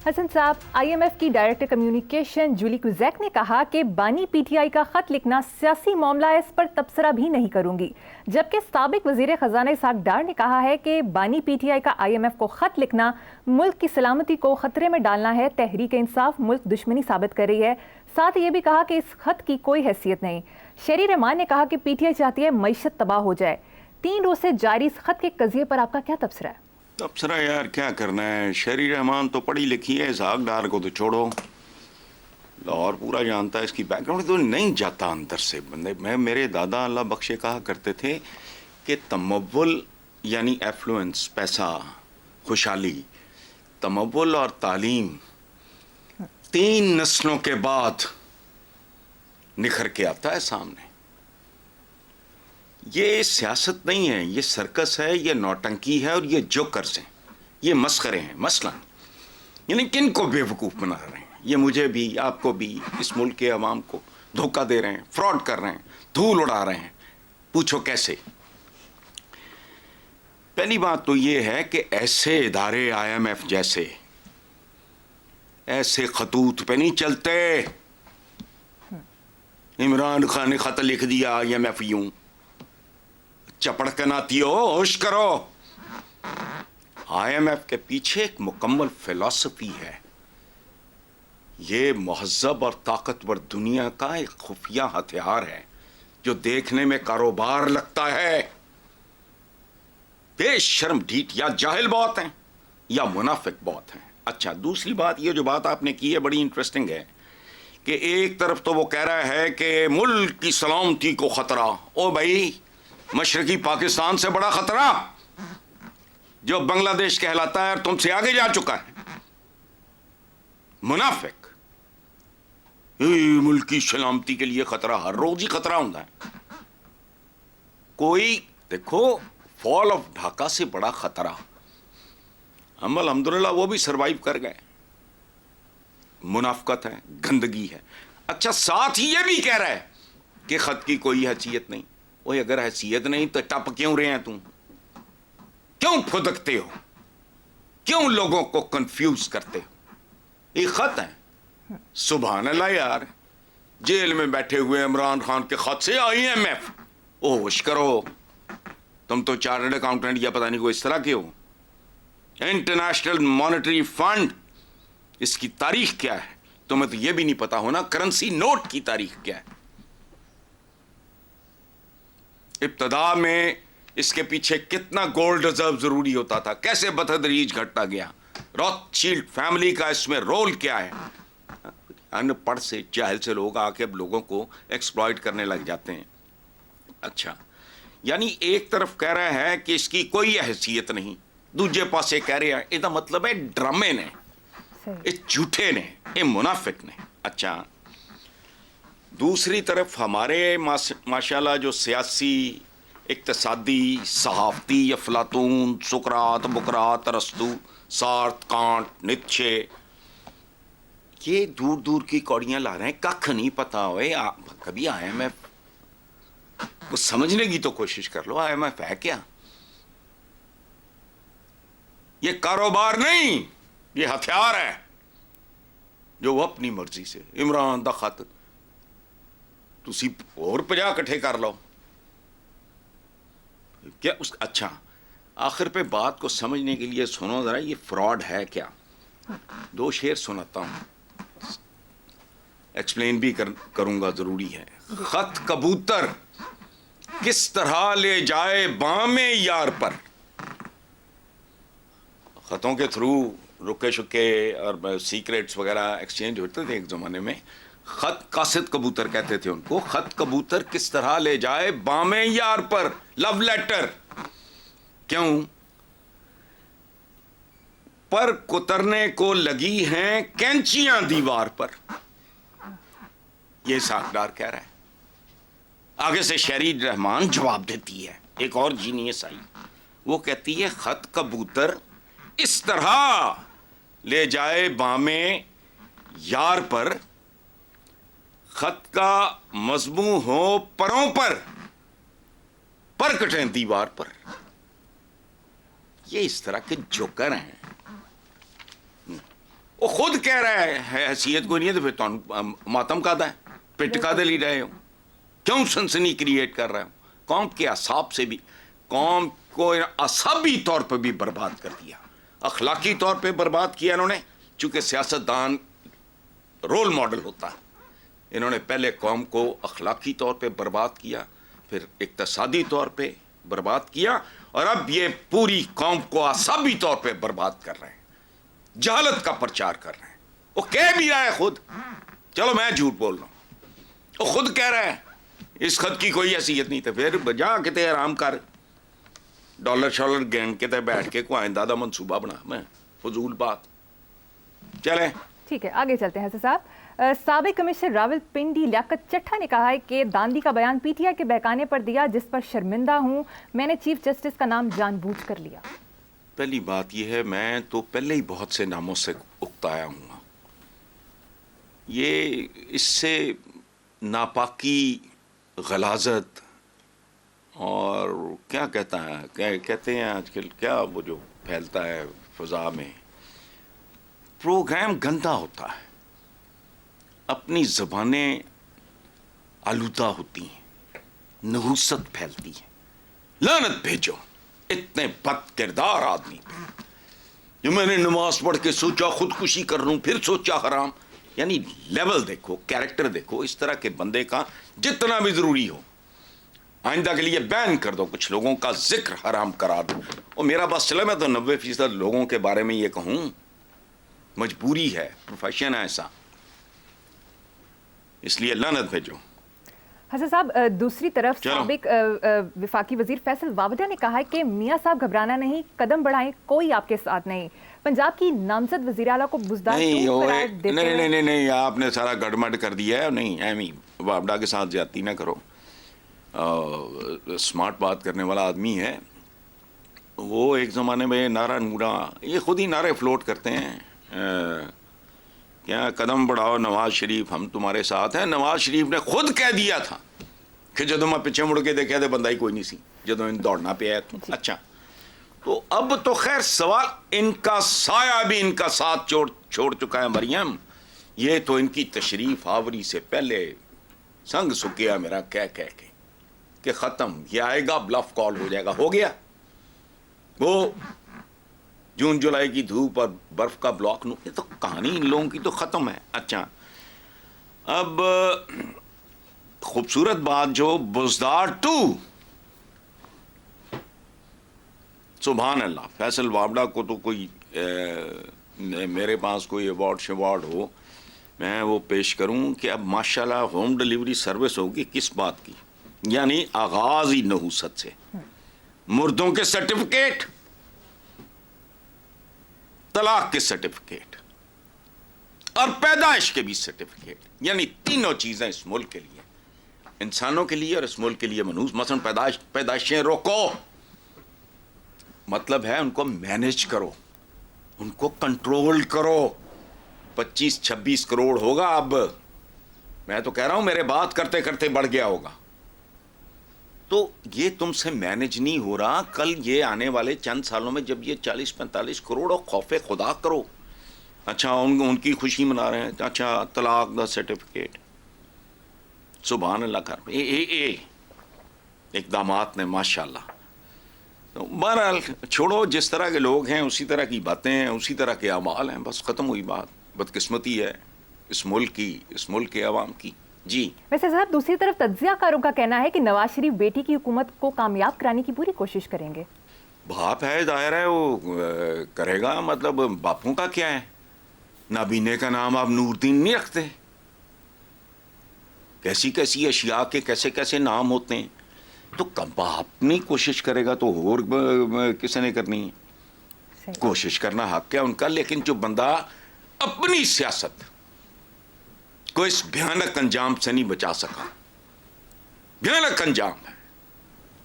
حسن صاحب، IMF کی director communication جولی کوزیک نے کہا کہ بانی PTI کا خط لکھنا سیاسی معاملہ ہے، اس پر تبصرہ بھی نہیں کروں گی، جبکہ سابق وزیر خزانہ اسحاق ڈار نے کہا ہے کہ بانی PTI کا IMF کو خط لکھنا ملک کی سلامتی کو خطرے میں ڈالنا ہے، تحریک انصاف ملک دشمنی ثابت کر رہی ہے۔ ساتھ یہ بھی کہا کہ اس خط کی کوئی حیثیت نہیں۔ شہری رحمان نے کہا کہ PTI چاہتی ہے معیشت تباہ ہو جائے۔ 3 روز سے جاری اس خط کے قضیے پر آپ کا کیا تبصرہ ہے؟ تبصرہ یار کیا کرنا ہے، شہری رحمان تو پڑھی لکھی ہے، اسحاق ڈار کو تو چھوڑو، لاہور پورا جانتا ہے، اس کی بیک گراؤنڈ تو نہیں جاتا اندر سے بندے۔ میرے دادا اللہ بخشے کہا کرتے تھے کہ تمول یعنی ایفلوئنس، پیسہ، خوشحالی، تمول اور تعلیم 3 نسلوں کے بعد نکھر کے آتا ہے سامنے۔ یہ سیاست نہیں ہے، یہ سرکس ہے، یہ نوٹنکی ہے اور یہ جوکرز ہیں، یہ مسخرے ہیں۔ مثلا یعنی کن کو بیوقوف بنا رہے ہیں؟ یہ مجھے بھی، آپ کو بھی، اس ملک کے عوام کو دھوکہ دے رہے ہیں، فراڈ کر رہے ہیں، دھول اڑا رہے ہیں۔ پوچھو کیسے؟ پہلی بات تو یہ ہے کہ ایسے ادارے IMF جیسے ایسے خطوط پہ نہیں چلتے۔ عمران خان نے خط لکھ دیا IMF یوں، چپڑ کے ناتی ہو، ہوش کرو۔ IMF کے پیچھے ایک مکمل فلسفی ہے۔ یہ مہذب اور طاقتور دنیا کا ایک خفیہ ہتھیار ہے جو دیکھنے میں کاروبار لگتا ہے۔ بے شرم ڈھیٹ یا جاہل بہت ہیں یا منافق بہت ہیں۔ اچھا، دوسری بات، یہ جو بات آپ نے کی ہے بڑی انٹرسٹنگ ہے کہ ایک طرف تو وہ کہہ رہا ہے کہ ملک کی سلامتی کو خطرہ۔ او بھائی، مشرقی پاکستان سے بڑا خطرہ جو بنگلہ دیش کہلاتا ہے اور تم سے آگے جا چکا ہے، منافق۔ ملک کی سلامتی کے لیے خطرہ، ہر روز ہی خطرہ ہوتا ہے۔ کوئی دیکھو، فال آف ڈھاکہ سے بڑا خطرہ، ہم الحمدللہ وہ بھی سروائیو کر گئے۔ منافقت ہے، گندگی ہے۔ اچھا، ساتھ ہی یہ بھی کہہ رہا ہے کہ خط کی کوئی حیثیت نہیں۔ اوہ، اگر حیثیت نہیں تو ٹپ کیوں رہے ہیں تم؟ کیوں پھدکتے ہو؟ کیوں لوگوں کو کنفیوز کرتے ہو؟ یہ خط ہے، سبحان اللہ یار، جیل میں بیٹھے ہوئے عمران خان کے خط سے IMF۔ ہوش کرو، تم تو چارٹرڈ اکاؤنٹنٹ یا پتہ نہیں کوئی اس طرح کے ہو۔ انٹرنیشنل مانیٹری فنڈ، اس کی تاریخ کیا ہے؟ تمہیں تو یہ بھی نہیں پتا ہونا کرنسی نوٹ کی تاریخ کیا ہے۔ ابتدا میں اس کے پیچھے کتنا گولڈ ریزرو ضروری ہوتا تھا، کیسے بتدریج گھٹتا گیا، روتھ شیلڈ فیملی کا اس میں رول کیا ہے۔ ان پڑھ سے، جاہل سے لوگ آ کے اب لوگوں کو ایکسپلائٹ کرنے لگ جاتے ہیں۔ اچھا، یعنی ایک طرف کہہ رہا ہے کہ اس کی کوئی حیثیت نہیں، دوجے پاسے کہہ رہے ہیں، یہ دا مطلب ہے ڈرامے نے، یہ جھوٹے نے، یہ منافق نے۔ اچھا، دوسری طرف ہمارے ماشاءاللہ جو سیاسی، اقتصادی، صحافتی افلاطون، سقراط، بقراط، ارسطو، سارتھ، کانٹ، نیتشے، یہ دور دور کی کوڑیاں لا رہے ہیں، ککھ نہیں پتا ہوئے۔ کبھی IMF کو سمجھنے کی تو کوشش کر لو، IMF ہے کیا؟ یہ کاروبار نہیں، یہ ہتھیار ہے جو وہ اپنی مرضی سے عمران دا خط تسی اور 50 اکٹھے کر لو کیا اس۔ اچھا، آخر پہ بات کو سمجھنے کے لیے سنو ذرا، یہ فراڈ ہے کیا؟ 2 شعر سناتا ہوں، ایکسپلین بھی کروں گا، ضروری ہے۔ خط کبوتر کس طرح لے جائے بام یار پر۔ خطوں کے تھرو رکے شکے اور سیکریٹس وغیرہ ایکسچینج ہوتے تھے ایک زمانے میں۔ خط قاصد کبوتر کہتے تھے ان کو۔ خط کبوتر کس طرح لے جائے بام یار پر، لو لیٹر۔ کیوں؟ پر کترنے کو لگی ہیں کینچیاں دیوار پر۔ یہ اسحاق ڈار کہہ رہا ہے۔ آگے سے شہری رحمان جواب دیتی ہے، ایک اور جینیس آئی، وہ کہتی ہے خط کبوتر اس طرح لے جائے بام یار پر، خط کا مضمون ہو پروں پر کٹیں دیوار پر۔ یہ اس طرح کے جوکر ہیں۔ وہ خود کہہ رہا ہے حیثیت کوئی نہیں ہے تو پھر تو ماتم کا ہے پٹ کا دل ہی رہے ہو. کیوں سنسنی کریٹ کر رہے ہو؟ قوم کے اعصاب سے بھی، قوم کو اعصابی طور پہ بھی برباد کر دیا، اخلاقی طور پہ برباد کیا انہوں نے. چونکہ سیاستدان رول ماڈل ہوتا ہے، انہوں نے پہلے قوم کو اخلاقی طور پہ برباد کیا، پھر اقتصادی طور پہ برباد کیا، اور اب یہ پوری قوم کو اعصابی طور پہ برباد کر رہے ہیں، جہالت کا پرچار کر رہے ہیں. وہ کہہ بھی رہا ہے خود، چلو میں جھوٹ بول رہا ہوں، وہ خود کہہ رہا ہے اس خط کی کوئی حیثیت نہیں. تھا پھر بجا کہتے آرام کر، ڈالر شالر گینگ کے تے بیٹھ کے کوئی آئندہ منصوبہ بنا. میں فضول بات. چلیں ٹھیک ہے، آگے چلتے ہیں حسن صاحب. سابق کمشنر راول پنڈی لیاقت چٹھا نے کہا ہے کہ داندی کا بیان پی ٹی آئی کے بہکانے پر دیا جس پر شرمندہ ہوں، میں نے چیف جسٹس کا نام جان بوجھ کر لیا. پہلی بات یہ ہے میں تو پہلے ہی بہت سے ناموں سے اکتایا ہوں. یہ اس سے ناپاکی، غلاظت اور کیا کہتا ہے کہتے ہیں آج کل کیا وہ جو پھیلتا ہے فضا میں، پروگرام گندا ہوتا ہے، اپنی زبانیں آلودہ ہوتی ہیں، نحوست پھیلتی ہے. لعنت بھیجو اتنے بد کردار آدمی پہ، جو میں نے نماز پڑھ کے سوچا خودکشی کر لوں، پھر سوچا حرام. یعنی لیول دیکھو، کیریکٹر دیکھو. اس طرح کے بندے کا جتنا بھی ضروری ہو آئندہ کے لیے بین کر دو، کچھ لوگوں کا ذکر حرام کرا دو. اور میرا بس چلے میں تو 90% لوگوں کے بارے میں یہ کہوں، مجبوری ہے، پروفیشن ہے ایسا، اس لیے لعنت بھیجو. حسن صاحب، دوسری طرف سابق وفاقی وزیر فیصل واوڈہ نے کہا ہے کہ میاں صاحب گھبرانا نہیں، قدم بڑھائیں، کوئی آپ کے ساتھ نہیں. پنجاب کی نامزد وزیر اعلیٰ کو بزدار نہیں، آپ نے سارا گڑمڑ کر دیا ہے. نہیں ایمی واوڈہ کے ساتھ زیادتی نہ کرو. اسمارٹ بات کرنے والا آدمی ہے وہ. ایک زمانے میں نعرہ نورا، یہ خود ہی نعرے فلوٹ کرتے ہیں، کیا قدم بڑھاؤ نواز شریف ہم تمہارے ساتھ ہیں. نواز شریف نے خود کہہ دیا تھا کہ جدو میں پیچھے مڑ کے دیکھا تو بندہ ہی کوئی نہیں سی جدو ان دوڑنا پہ آیا تو. اچھا تو اب تو خیر سوال، ان کا سایہ بھی ان کا ساتھ چھوڑ چکا ہے. مریم یہ تو ان کی تشریف آوری سے پہلے سنگ سکیا میرا کہہ کے کہ ختم، یہ آئے گا بلف کال ہو جائے گا. ہو گیا وہ جون جولائی کی دھوپ اور برف کا بلاک. یہ تو کہانی ان لوگوں کی تو ختم ہے. اچھا اب خوبصورت بات جو بزدار 2، سبحان اللہ. فیصل واوڈہ کو تو کوئی میرے پاس کوئی ایوارڈ ہو میں وہ پیش کروں کہ اب ماشاءاللہ ہوم ڈیلیوری سروس ہوگی. کس بات کی؟ یعنی آغاز ہی نحوست سے. مردوں کے سرٹیفکیٹ، طلاق کے سرٹیفکیٹ اور پیدائش کے بھی سرٹیفکیٹ، یعنی تینوں چیزیں اس ملک کے لیے، انسانوں کے لیے اور اس ملک کے لیے منحوس. مثلا پیدائشیں روکو، مطلب ہے ان کو مینج کرو، ان کو کنٹرول کرو. 25-26 کروڑ ہوگا اب. میں تو کہہ رہا ہوں میرے بات کرتے کرتے بڑھ گیا ہوگا. تو یہ تم سے مینج نہیں ہو رہا. کل یہ آنے والے چند سالوں میں جب یہ 40-45 کروڑ اور خوف خدا کرو. اچھا ان کی خوشی منا رہے ہیں. اچھا طلاق دا سرٹیفکیٹ، سبحان اللہ کر اقدامات نے ماشاءاللہ. تو بہرحال چھوڑو، جس طرح کے لوگ ہیں اسی طرح کی باتیں ہیں، اسی طرح کے اعمال ہیں، بس ختم ہوئی بات. بدقسمتی ہے اس ملک کی، اس ملک کے عوام کی. جی ویسے صاحب دوسری طرف تجزیہ کاروں کا کہنا ہے کہ نواز شریف بیٹی کی حکومت کو کامیاب کرانے کی پوری کوشش کریں گے. باپ ہے، ظاہر ہے وہ کرے گا. مطلب باپوں کا کیا ہے؟ نابینے کا نام آپ نور الدین نہیں رکھتے؟ کیسی کیسی اشیاء کے کیسے کیسے نام ہوتے ہیں. تو باپ نہیں کوشش کرے گا تو اور کسی نے کرنی ہے؟ کوشش کرنا حق ہے ان کا. لیکن جو بندہ اپنی سیاست کو اس بھیانک انجام سے نہیں بچا سکا، بھیانک انجام ہے.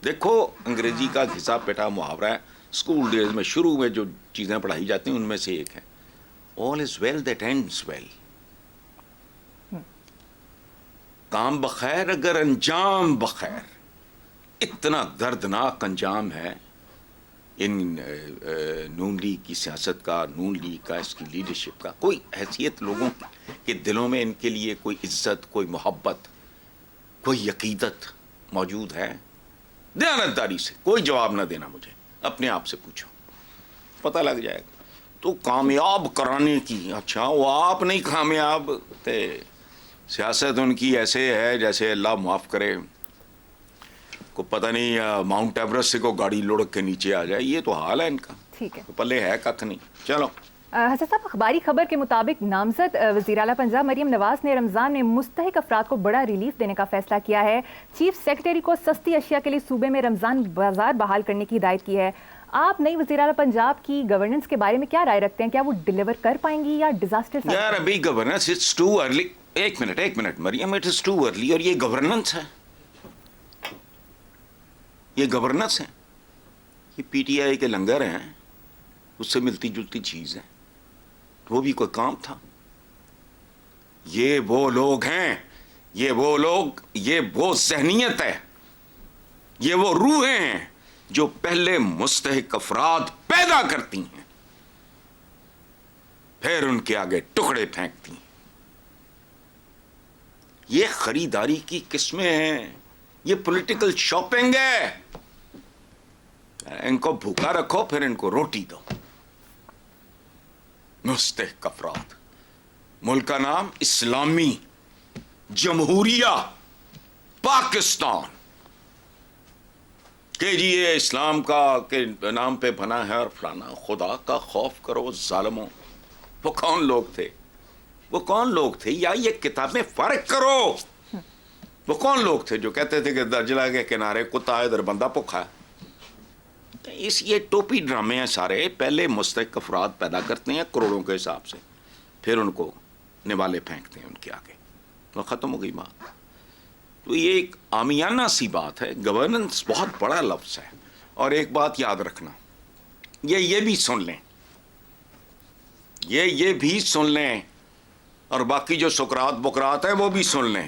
دیکھو انگریزی کا گھسا پیٹا محاورہ ہے، اسکول ڈیز میں شروع میں جو چیزیں پڑھائی جاتی ہیں ان میں سے ایک ہے all is well that ends well. کام بخیر اگر انجام بخیر. اتنا دردناک انجام ہے ان نون لیگ کی سیاست کا، نون لیگ کا، اس کی لیڈرشپ کا کوئی حیثیت لوگوں کے دلوں میں ان کے لیے کوئی عزت، کوئی محبت، کوئی عقیدت موجود ہے؟ دیانتداری سے کوئی جواب نہ دینا، مجھے اپنے آپ سے پوچھو، پتہ لگ جائے گا۔ تو کامیاب کرانے کی، اچھا وہ آپ نہیں کامیاب تھے، سیاست ان کی ایسے ہے جیسے اللہ معاف کرے کو پتہ نہیں ماؤنٹ ایوریسٹ سے کو گاڑی لڑک کے نیچے آ جائے، یہ تو حال ہے ان کا، ٹھیک ہے پلے ہے ککھ نہیں۔ چلو حسن صاحب، اخباری خبر کے مطابق نامزد وزیر اعلیٰ پنجاب مریم نواز نے رمضان میں مستحق افراد کو بڑا ریلیف دینے کا فیصلہ کیا ہے۔ چیف سیکرٹری کو سستی اشیاء کے لیے صوبے میں رمضان بازار بحال کرنے کی ہدایت کی ہے۔ آپ نئی وزیر اعلیٰ پنجاب کی گورننس کے بارے میں کیا رائے رکھتے ہیں؟ کیا وہ ڈیلیور کر پائیں گی یا ڈیزاسٹر؟ یار ابھی گورننس اٹس ٹو ارلی۔ ایک minute Maryam, it is too early, اور یہ گورننس ہے، یہ گورننس ہے، یہ پی ٹی آئی کے لنگر ہیں، اس سے ملتی جلتی چیز ہے، وہ بھی کوئی کام تھا؟ یہ وہ لوگ ہیں، یہ وہ لوگ، یہ وہ ذہنیت ہے، یہ وہ روحیں ہیں جو پہلے مستحق افراد پیدا کرتی ہیں، پھر ان کے آگے ٹکڑے پھینکتی ہیں۔ یہ خریداری کی قسمیں ہیں، یہ پولیٹیکل شاپنگ ہے۔ ان کو بھوکا رکھو، پھر ان کو روٹی دو۔ مستحق افراد، ملک کا نام اسلامی جمہوریہ پاکستان، کہ جی یہ اسلام کا کے نام پہ بنا ہے اور فلانا۔ خدا کا خوف کرو ظالموں، وہ کون لوگ تھے؟ وہ کون لوگ تھے؟ یا یہ کتاب میں فرق کرو، وہ کون لوگ تھے جو کہتے تھے کہ درجلہ کے کنارے کتا ہے، ادھر بندہ بھوکا ہے؟ اس یہ ٹوپی ڈرامے ہیں سارے۔ پہلے مستحق افراد پیدا کرتے ہیں کروڑوں کے حساب سے، پھر ان کو نوالے پھینکتے ہیں ان کے آگے، وہ ختم ہو گئی بات۔ تو یہ ایک عامیانہ سی بات ہے۔ گورننس بہت بڑا لفظ ہے، اور ایک بات یاد رکھنا، یہ بھی سن لیں، یہ بھی سن لیں، اور باقی جو سکرات بکرات ہے وہ بھی سن لیں۔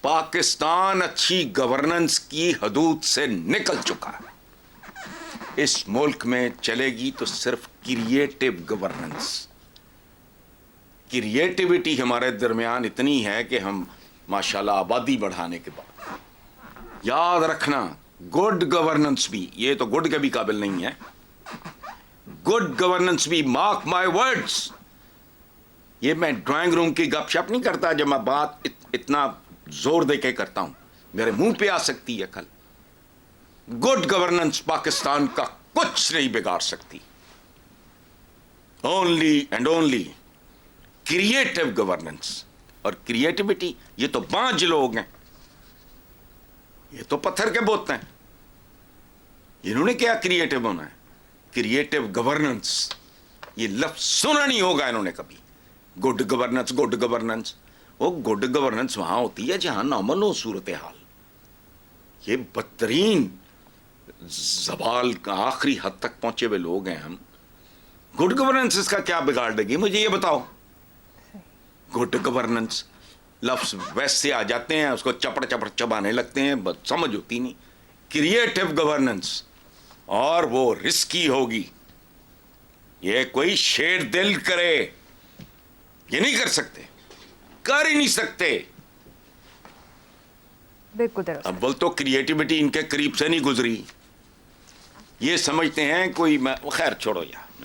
پاکستان اچھی گورننس کی حدود سے نکل چکا ہے۔ اس ملک میں چلے گی تو صرف کریٹو گورننس۔ کریٹیوٹی ہمارے درمیان اتنی ہے کہ ہم ماشاءاللہ آبادی بڑھانے کے بعد، یاد رکھنا گڈ گورننس بھی، یہ تو گڈ کے بھی قابل نہیں ہے، گڈ گورننس بھی، مارک مائی ورڈز۔ یہ میں ڈرائنگ روم کی گپ شپ نہیں کرتا، جب میں بات اتنا زور دے کے کرتا ہوں، میرے منہ پہ آ سکتی ہے کل۔ گڈ گورننس پاکستان کا کچھ نہیں بگاڑ سکتی، only and only creative governance. اور کریٹیوٹی، یہ تو بانج لوگ ہیں، یہ تو پتھر کے بوت ہیں، انہوں نے کیا کریٹو ہونا ہے؟ کریٹو گورننس، یہ لفظ سنا نہیں ہوگا انہوں نے کبھی۔ گڈ گورننس، گڈ گورننس، وہ گڈ گورننس وہاں ہوتی ہے جہاں نامن ہو صورتحال۔ یہ بدترین زوال کا آخری حد تک پہنچے ہوئے لوگ ہیں ہم۔ گڈ گورننس اس کا کیا بگاڑ دے گی؟ مجھے یہ بتاؤ۔ گڈ گورننس لفظ ویسے آ جاتے ہیں، اس کو چپڑ چپڑ چبانے لگتے ہیں، بس سمجھ ہوتی نہیں۔ کریٹو گورننس، اور وہ رسکی ہوگی، یہ کوئی شیر دل کرے یہ نہیں کر سکتے، کر ہی نہیں سکتے۔ بالکل درست۔ اول تو کریٹیوٹی ان کے قریب سے نہیں گزری، یہ سمجھتے ہیں کوئی، خیر چھوڑو یار۔